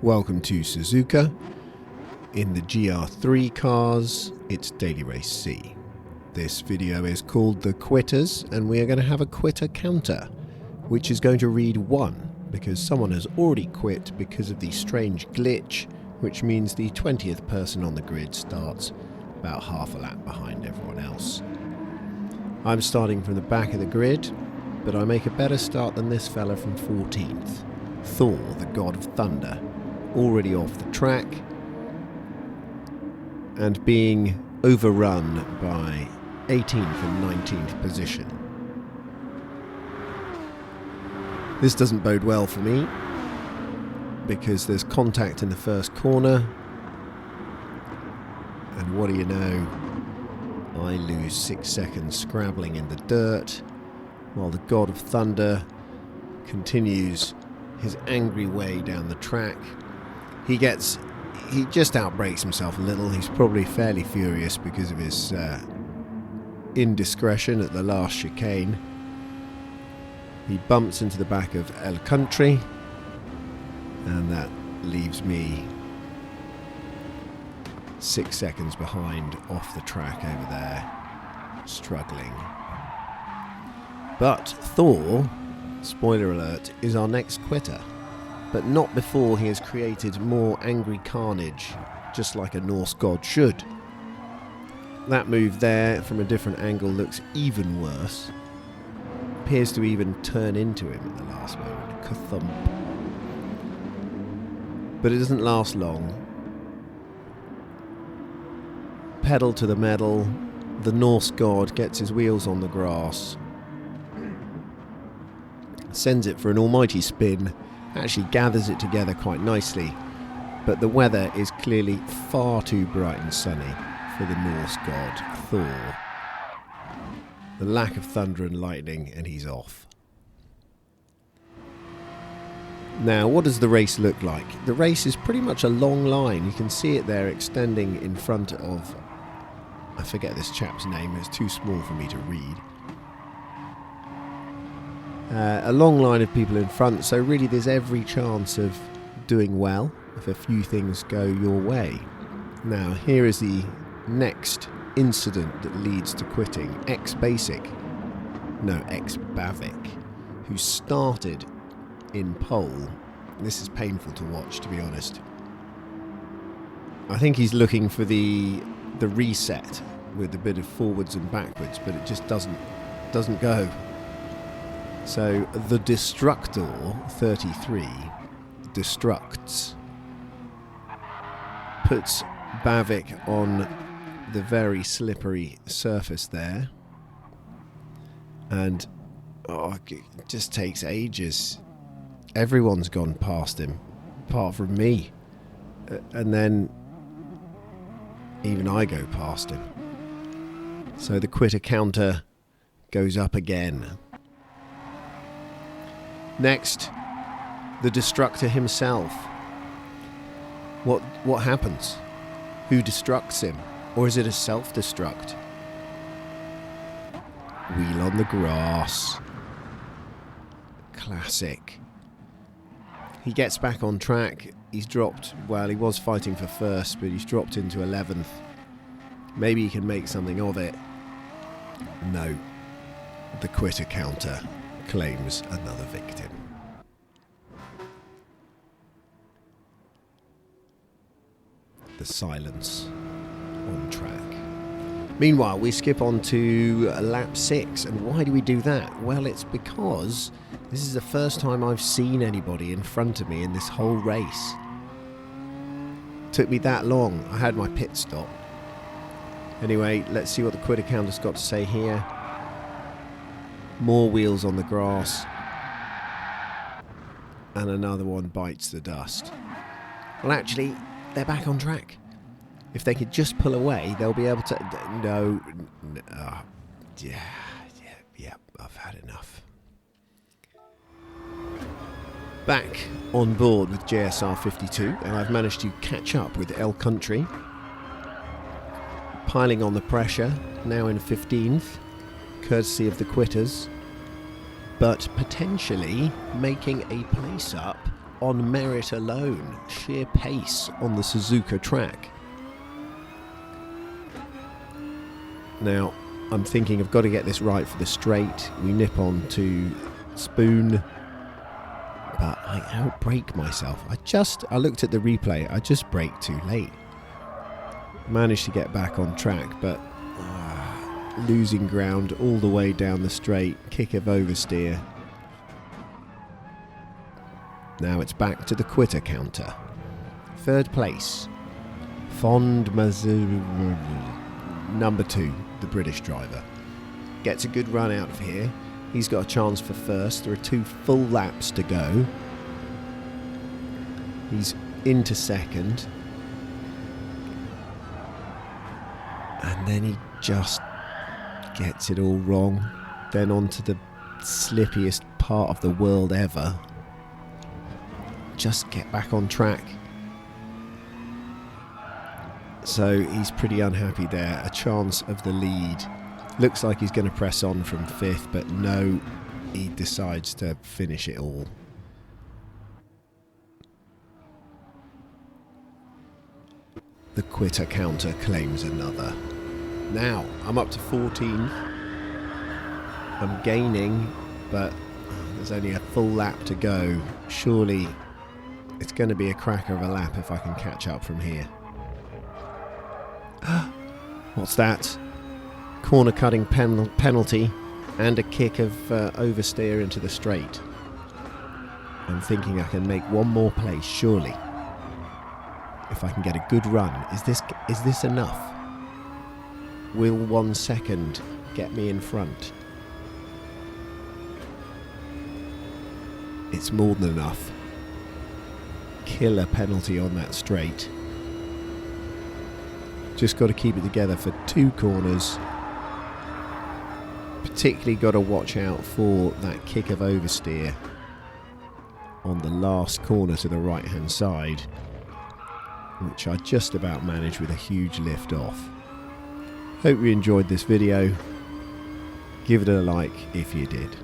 Welcome to Suzuka. In the GR3 cars, it's Daily Race C. This video is called The Quitters, and we are going to have a quitter counter, which is going to read 1, because someone has already quit because of the strange glitch, which means the 20th person on the grid starts about half a lap behind everyone else. I'm starting from the back of the grid, but I make a better start than this fella from 14th. Thor, the god of thunder, already off the track and being overrun by 18th and 19th position. This doesn't bode well for me because there's contact in the first corner, and what do you know, I lose 6 seconds scrabbling in the dirt while the god of thunder continues his angry way down the track. He just outbrakes himself a little. He's probably fairly furious because of his indiscretion at the last chicane. He bumps into the back of El Country, and that leaves me 6 seconds behind off the track over there, struggling. But Thor, spoiler alert, is our next quitter. But not before he has created more angry carnage, just like a Norse god should. That move there, from a different angle, looks even worse. Appears to even turn into him at the last moment. Ka-thump. But it doesn't last long. Pedal to the metal, the Norse god gets his wheels on the grass, sends it for an almighty spin, actually gathers it together quite nicely, but the weather is clearly far too bright and sunny for the Norse god Thor. The lack of thunder and lightning, and he's off. Now, what does the race look like? The race is pretty much a long line. You can see it there extending in front of, I forget this chap's name, it's too small for me to read. A long line of people in front, so really there's every chance of doing well if a few things go your way. Now, here is the next incident that leads to quitting. Ex-Bavic, who started in pole. This is painful to watch, to be honest. I think he's looking for the reset with a bit of forwards and backwards, but it just doesn't go. So the Destructor 33 destructs, puts Bavic on the very slippery surface there, and it just takes ages. Everyone's gone past him apart from me, and then even I go past him. So the quitter counter goes up again. Next, the Destructor himself. What happens? Who destructs him? Or is it a self-destruct? Wheel on the grass. Classic. He gets back on track. He's dropped, well, he was fighting for first, but he's dropped into 11th. Maybe he can make something of it. No. The quitter counter claims another victim. The silence on track. Meanwhile, we skip on to lap 6, and why do we do that? Well, it's because this is the first time I've seen anybody in front of me in this whole race. Took me that long. I had my pit stop. Anyway, let's see what the quitter counter's got to say here. More wheels on the grass, and another one bites the dust. Well, actually, they're back on track. If they could just pull away, they'll be able to... No. Yeah, I've had enough. Back on board with JSR 52, and I've managed to catch up with El Country. Piling on the pressure, now in 15th. Courtesy of the quitters, but potentially making a place up on merit alone, sheer pace on the Suzuka track. Now, I'm thinking I've got to get this right for the straight. We nip on to Spoon, but I outbrake myself. I looked at the replay, I just braked too late. Managed to get back on track, but losing ground all the way down the straight, kick of oversteer. Now it's back to the quitter counter. Third place, Fond number 2, the British driver. Gets a good run out of here. He's got a chance for first. There are 2 full laps to go. He's into second. And then he just gets it all wrong. Then onto the slippiest part of the world ever. Just get back on track. So he's pretty unhappy there. A chance of the lead. Looks like he's going to press on from 5th, but no, he decides to finish it all. The quitter counter claims another. Now, I'm up to 14. I'm gaining, but there's only a full lap to go. Surely it's going to be a cracker of a lap if I can catch up from here. What's that? Corner cutting penalty and a kick of oversteer into the straight. I'm thinking I can make one more place, surely. If I can get a good run. Is this enough? Will 1 second get me in front? It's more than enough. Killer penalty on that straight. Just got to keep it together for 2 corners. Particularly got to watch out for that kick of oversteer on the last corner to the right hand side, which I just about managed with a huge lift off. Hope you enjoyed this video. Give it a like if you did.